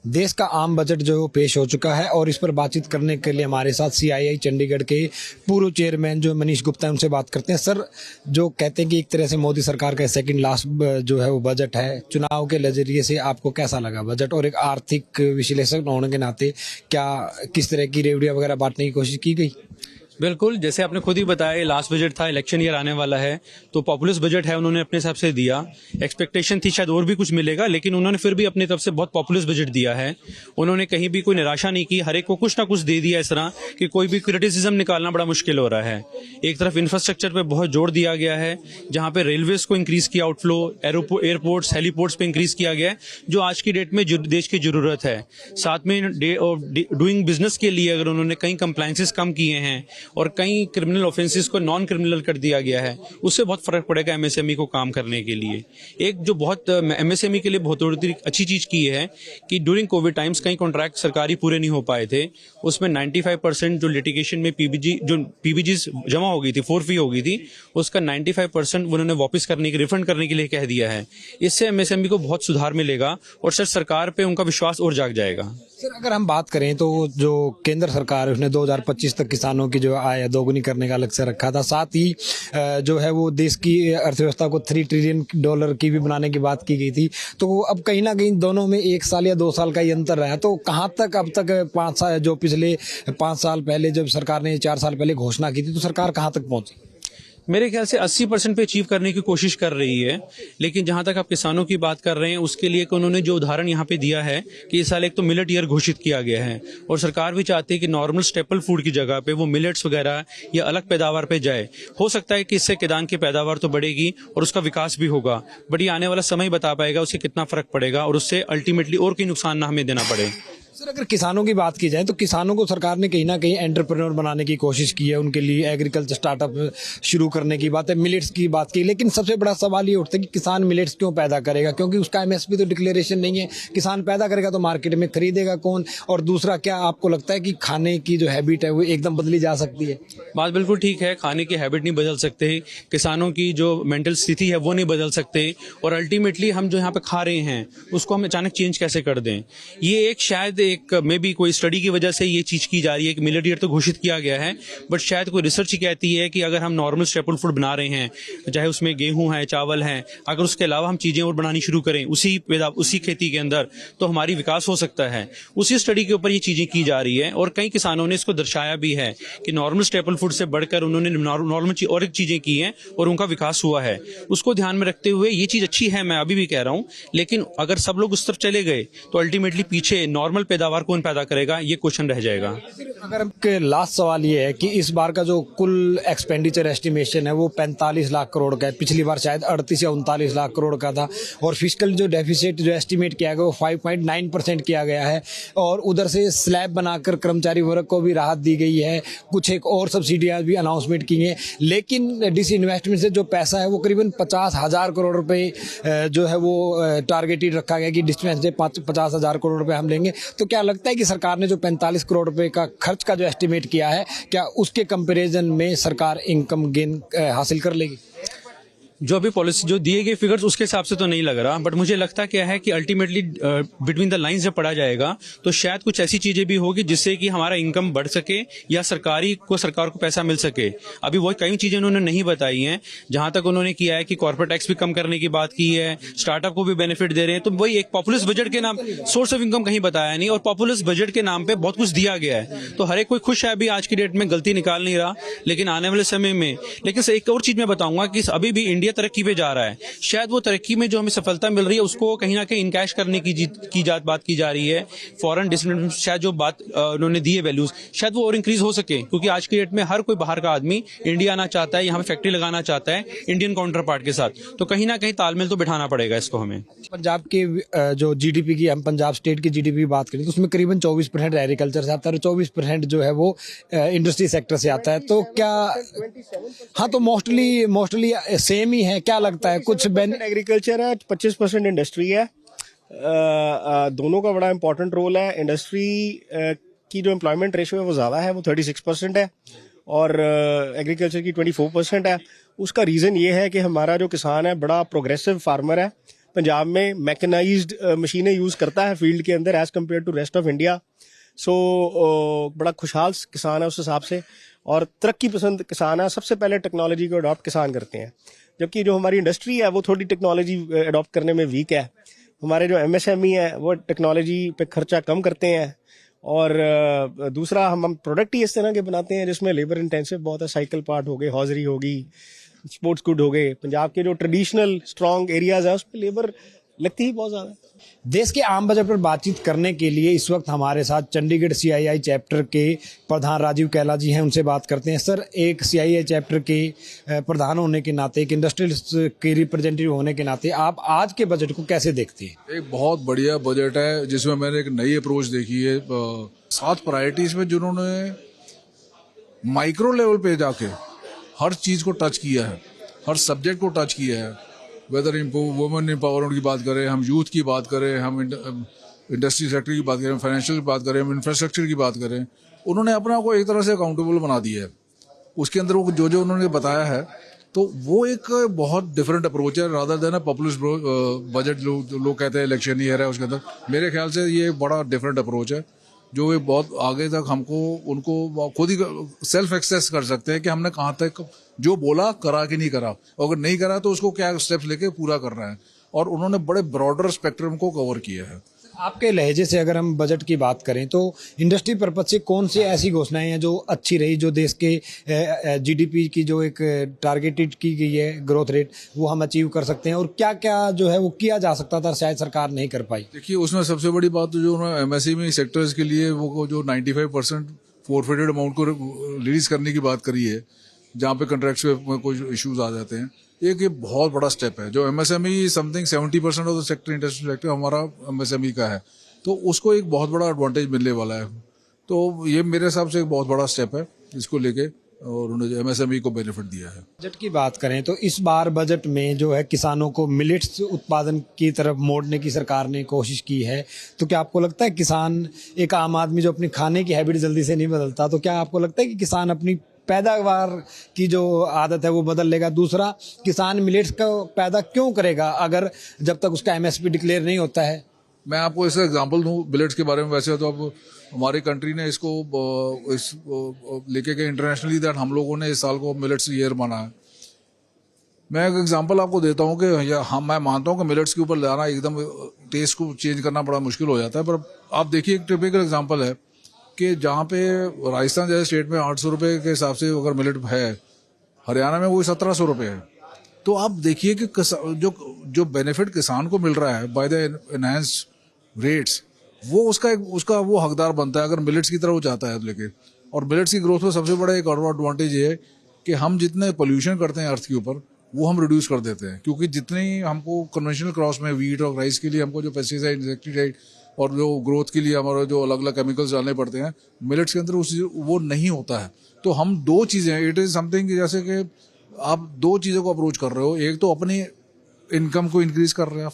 देश का आम बजट जो है वो पेश हो चुका है और इस पर बातचीत करने के लिए हमारे साथ सीआईआई चंडीगढ़ के पूर्व चेयरमैन जो मनीष गुप्ता हैं उनसे बात करते हैं। सर, जो कहते हैं कि एक तरह से मोदी सरकार का सेकंड लास्ट जो है वो बजट है, चुनाव के नजरिए से आपको कैसा लगा बजट? और एक आर्थिक विश्लेषक होने के नाते क्या किस तरह की रेवड़ियां वगैरह बांटने की कोशिश की गई? बिल्कुल, जैसे आपने खुद ही बताया लास्ट बजट था, इलेक्शन ईयर आने वाला है, तो पॉपुलिस्ट बजट है, उन्होंने अपने हिसाब से दिया। एक्सपेक्टेशन थी शायद और भी कुछ मिलेगा, लेकिन उन्होंने फिर भी अपनी तरफ से बहुत पॉपुलिस्ट बजट दिया है। उन्होंने कहीं भी कोई निराशा नहीं की, हर एक को कुछ ना कुछ दे दिया, इस तरह कि कोई भी क्रिटिसिज्म निकालना बड़ा मुश्किल हो रहा है। एक तरफ इंफ्रास्ट्रक्चर पे बहुत जोर दिया गया है, जहां पे रेलवेज को इंक्रीज किया, आउटफ्लो, एयरपोर्ट्स, हेलीपोर्ट्स पे इंक्रीज किया गया है, जो आज की डेट में देश की जरूरत है। साथ में डूइंग बिजनेस के लिए अगर उन्होंने कई कंप्लायंसेस कम किए हैं और कई क्रिमिनल ऑफेंसेस को नॉन क्रिमिनल कर दिया गया है, उससे बहुत फर्क पड़ेगा एमएसएमई को काम करने के लिए। एक जो बहुत एमएसएमई के लिए बहुत अच्छी चीज की है कि ड्यूरिंग कोविड टाइम्स कई कॉन्ट्रैक्ट सरकारी पूरे नहीं हो पाए थे, उसमें 95% जो लिटिगेशन में पीबीजी जमा हो गई थी, फोरफी हो गई थी, उसका 95% उन्होंने वापस करने की, रिफंड करने के लिए कह दिया है। इससे एमएसएमई को बहुत सुधार मिलेगा और सर सरकार पे उनका विश्वास और जाग जाएगा। सर, अगर हम बात करें तो जो केंद्र सरकार है उसने 2025 तक किसानों की जो आय दोगुनी करने का लक्ष्य रखा था, साथ ही जो है वो देश की अर्थव्यवस्था को $3 ट्रिलियन की भी बनाने की बात की गई थी। तो अब कहीं ना कहीं दोनों में 1 साल या 2 साल का ही अंतर रहा, तो कहाँ तक अब तक 5 साल, जो पिछले 5 साल पहले जब सरकार ने 4 साल पहले घोषणा की थी, तो सरकार कहाँ तक पहुंची? मेरे ख्याल से 80% पे अचीव करने की कोशिश कर रही है। लेकिन जहां तक आप किसानों की बात कर रहे हैं, उसके लिए उन्होंने जो उदाहरण यहाँ पे दिया है कि इस साल एक तो मिलेट ईयर घोषित किया गया है और सरकार भी चाहती है कि नॉर्मल स्टेपल फूड की जगह पे वो मिलेट्स वगैरह या अलग पैदावार पे जाए। हो सकता है कि इससे किसान की पैदावार तो बढ़ेगी और उसका विकास भी होगा, बट ये आने वाला समय बता पाएगा उससे कितना फर्क पड़ेगा और उससे अल्टीमेटली और कोई नुकसान ना हमें देना पड़े। सर, अगर किसानों की बात की जाए तो किसानों को सरकार ने कहीं ना कहीं एंटरप्रेन्योर बनाने की कोशिश की है, उनके लिए एग्रीकल्चर स्टार्टअप शुरू करने की बात है, मिलेट्स की बात की। लेकिन सबसे बड़ा सवाल ये उठता है कि किसान मिलेट्स क्यों पैदा करेगा, क्योंकि उसका एमएसपी तो डिक्लेरेशन नहीं है। किसान पैदा करेगा तो मार्केट में खरीदेगा कौन? और दूसरा, क्या आपको लगता है कि खाने की जो हैबिट है वो एकदम बदली जा सकती है? बात बिल्कुल ठीक है, खाने की हैबिट नहीं बदल सकते, किसानों की जो मेंटल स्थिति है वो नहीं बदल सकते, और अल्टीमेटली हम जो यहाँ पे खा रहे हैं उसको हम अचानक चेंज कैसे कर दें? ये एक शायद एक मे बी कोई स्टडी की वजह से ये चीज की जा रही है कि मिलेट ईयर तो घोषित किया गया है, बट शायद कोई रिसर्च ही कहती है कि अगर हम नॉर्मल स्टेपल फूड बना रहे हैं, चाहे उसमें गेहूं है, चावल है, अगर उसके अलावा हम चीजें और बनानी शुरू करें उसी खेती के अंदर, तो हमारी विकास हो सकता है। उसी स्टडी के ऊपर ये चीजें की जा रही है और कई किसानों ने इसको दर्शाया भी है कि नॉर्मल स्टेपल फूड से बढ़कर उन्होंने नॉर्मल और एक चीजें की हैं और उनका विकास हुआ है। उसको ध्यान में रखते हुए ये चीज अच्छी है, मैं अभी भी कह रहा हूं, लेकिन अगर सब लोग उस तरफ चले गए तो अल्टीमेटली पीछे नॉर्मल पैदावार कौन पैदा करेगा, ये क्वेश्चन रह जाएगा। अगर आपके लास्ट सवाल ये है कि इस बार का जो कुल एक्सपेंडिचर एस्टिमेशन है वो 45 लाख करोड़ का है, पिछली बार शायद 38 या 39 लाख करोड़ का था, और फिस्कल जो डेफिसिट जो एस्टिमेट किया गया वो 5.9% किया गया है, और उधर से स्लैब बनाकर कर्मचारी वर्ग को भी राहत दी गई है, कुछ एक और सब्सिडियां भी अनाउंसमेंट की हैं, लेकिन डिस इन्वेस्टमेंट से जो पैसा है वो करीबन 50,000 करोड़ रुपए जो है वो टारगेटेड रखा गया कि डिस्टेंस से 50,000 करोड़ रुपए हम लेंगे। तो क्या लगता है कि सरकार ने जो 45 करोड़ रुपए का खर्च का जो एस्टिमेट किया है, क्या उसके कंपैरिजन में सरकार इनकम गेन हासिल कर लेगी? जो अभी पॉलिसी जो दिए गए फिगर्स उसके हिसाब से तो नहीं लग रहा, बट मुझे लगता क्या है कि अल्टीमेटली बिटवीन द लाइंस जब पढ़ा जाएगा तो शायद कुछ ऐसी चीजें भी होगी जिससे कि हमारा इनकम बढ़ सके या सरकार को पैसा मिल सके। अभी वो कई चीजें उन्होंने नहीं बताई हैं। जहां तक उन्होंने किया है कि कॉर्पोरेट टैक्स भी कम करने की बात की है, स्टार्टअप को भी बेनिफिट दे रहे हैं, तो वही एक पॉपुलिस्ट बजट के नाम सोर्स ऑफ इनकम कहीं बताया नहीं, और पॉपुलिस्ट बजट के नाम पे बहुत कुछ दिया गया है, तो हर एक कोई खुश है अभी आज की डेट में, गलती निकाल नहीं रहा, लेकिन आने वाले समय में। लेकिन एक और चीज मैं बताऊंगा कि अभी भी इंडिया तरक्की पे जा रहा है, शायद वो तरक्की में जो हमें सफलता मिल रही है उसको कहीं ना कहीं इनकैश करने की बात की जा रही है। फॉरेन डिस्टेंस शायद जो बात उन्होंने दी है वैल्यूज, शायद वो और इंक्रीज हो सके, क्योंकि आज की डेट में हर कोई बाहर का आदमी इंडिया आना चाहता है, यहाँ पे फैक्ट्री लगाना चाहता है इंडियन काउंटर पार्ट के साथ, तो कहीं ना कहीं तालमेल तो बिठाना पड़ेगा इसको हमें। पंजाब के जो जीडीपी की, हम पंजाब स्टेट की जीडीपी की बात करें तो उसमें करीबन 24% एग्रीकल्चर से आता है और 24% जो है वो इंडस्ट्री सेक्टर से आता है। तो क्या, हाँ, तो मोस्टली सेम ही है, क्या लगता है? कुछ एग्रीकल्चर है, 25% इंडस्ट्री है। दोनों का बड़ा इंपॉर्टेंट रोल है। इंडस्ट्री की जो एम्प्लॉयमेंट रेशियो है वो ज़्यादा है, वो 36% है, और एग्रीकल्चर की 24% है। उसका रीज़न ये है कि हमारा जो किसान है बड़ा प्रोग्रेसिव फार्मर है, पंजाब में मैकेनाइज्ड मशीनें यूज़ करता है फील्ड के अंदर as compare to rest of India. So बड़ा खुशहाल किसान है उस हिसाब से, और तरक्की पसंद किसान है। सबसे पहले टेक्नोलॉजी को अडॉप्ट किसान करते हैं, जबकि जो हमारी इंडस्ट्री है वो थोड़ी टेक्नोलॉजी अडॉप्ट करने में वीक है। हमारे जो MSME है वो टेक्नोलॉजी पे खर्चा कम करते हैं, और दूसरा हम प्रोडक्ट ही इस तरह के बनाते हैं जिसमें लेबर इंटेंसिव बहुत है। साइकिल पार्ट हो गए, हॉजरी होगी, स्पोर्ट्स गुड हो गए। पंजाब के जो ट्रेडिशनल स्ट्रॉन्ग एरियाज है उसमें लेबर लगती ही बहुत ज़्यादा है। देश के आम बजट पर बातचीत करने के लिए इस वक्त हमारे साथ चंडीगढ़ CII चैप्टर के प्रधान राजीव कैला जी हैं, उनसे बात करते हैं। सर, एक CII चैप्टर के प्रधान होने के नाते, एक इंडस्ट्रियलिस्ट के रिप्रेजेंटेटिव होने के नाते आप आज के बजट को कैसे देखते हैं? एक बहुत बढ़िया बजट है जिसमें मैंने एक नई अप्रोच देखी है। 7 प्रायोरिटीज में जिन्होंने माइक्रो लेवल पे जाके हर चीज को टच किया है, हर सब्जेक्ट को टच किया है। वेदर वुमेन एम्पावरमेंट की बात करें, हम यूथ की बात करें, हम इंडस्ट्री सेक्टर की बात करें, फाइनेंशियल की बात करें, हम इंफ्रास्ट्रक्चर की बात करें, उन्होंने अपने आप को एक तरह से अकाउंटेबल बना दिया है। उसके अंदर वो जो उन्होंने बताया है, तो वो एक बहुत डिफरेंट अप्रोच है रादर देन पॉपुलिस्ट बजट। लोग कहते हैं इलेक्शन ईयर है, उसके अंदर मेरे ख्याल से ये बड़ा डिफरेंट अप्रोच है जो ये बहुत आगे तक हमको उनको खुद ही सेल्फ एक्सेस कर सकते हैं कि हमने कहाँ तक जो बोला करा कि नहीं करा, अगर नहीं करा तो उसको क्या स्टेप्स लेके पूरा करना है। और उन्होंने बड़े ब्रॉडर स्पेक्ट्रम को कवर किया है। आपके लहजे से अगर हम बजट की बात करें तो इंडस्ट्री पर्पज से कौन सी ऐसी घोषणाएं हैं जो अच्छी रही, जो देश के GDP की जो एक टारगेटेड की गई है ग्रोथ रेट, वो हम अचीव कर सकते हैं, और क्या क्या जो है वो किया जा सकता था शायद सरकार नहीं कर पाई? देखिए, उसमें सबसे बड़ी बात तो जो उन्होंने MSME सेक्टर्स के लिए वो जो 95% फोरफिटेड अमाउंट को रिलीज करने की बात करी है, जहाँ पे कॉन्ट्रैक्ट्स में कुछ इश्यूज आ जाते हैं, एक ये बहुत बड़ा स्टेप है। जो MSME something 70% of the sector, industrial sector हमारा MSME का है, तो उसको एक बहुत बड़ा एडवांटेज मिलने वाला है। तो ये मेरे हिसाब से एक बहुत बड़ा स्टेप है इसको लेके, और उन्होंने MSME को बेनिफिट दिया है। बजट की बात करें तो इस बार बजट में जो है किसानों को मिलेट्स उत्पादन की तरफ मोड़ने की सरकार ने कोशिश की है, तो क्या आपको लगता है किसान, एक आम आदमी जो अपनी खाने की हैबिट जल्दी से नहीं बदलता, तो क्या आपको लगता है कि किसान अपनी पैदावार की जो आदत है वो बदल लेगा? दूसरा, किसान मिलेट्स का पैदा क्यों करेगा अगर जब तक उसका MSP डिक्लेयर नहीं होता है? मैं आपको इसका एग्जांपल दूं मिलेट्स के बारे में। वैसे तो अब हमारी कंट्री ने इसको लेके गए इंटरनेशनली दैट हम लोगों ने इस साल को मिलेट्स ईयर माना है। मैं एक एग्जांपल आपको देता हूं कि मैं मानता हूं कि मिलेट्स के ऊपर लाना एकदम टेस्ट को चेंज करना बड़ा मुश्किल हो जाता है, पर आप देखिए एक टिपिकल एग्जाम्पल है कि जहाँ पे राजस्थान जैसे स्टेट में 800 रुपये के हिसाब से अगर मिलेट है, हरियाणा में वो 1700 रुपये है। तो आप देखिए कि जो बेनिफिट किसान को मिल रहा है बाय द एनहांस्ड रेट्स, वो उसका वो हकदार बनता है अगर मिलेट्स की तरफ वो जाता है लेके। और मिलेट्स की ग्रोथ में सबसे बड़ा एक और एडवांटेज ये है कि हम जितने पोल्यूशन करते हैं अर्थ के ऊपर, वो हम रिड्यूस कर देते हैं। क्योंकि जितनी हमको कन्वेंशनल क्रॉस में वीट और राइस के लिए हमको जो पेस्टिसाइड, इंसेक्टिसाइड और जो ग्रोथ के लिए हमारा जो अलग अलग केमिकल्स डालने पड़ते हैं, मिलेट्स के अंदर वो नहीं होता है। तो हम दो चीज़ें, इट इज़ समथिंग जैसे कि आप दो चीज़ों को अप्रोच कर रहे हो। एक तो अपनी इनकम को इंक्रीज कर रहे हैं,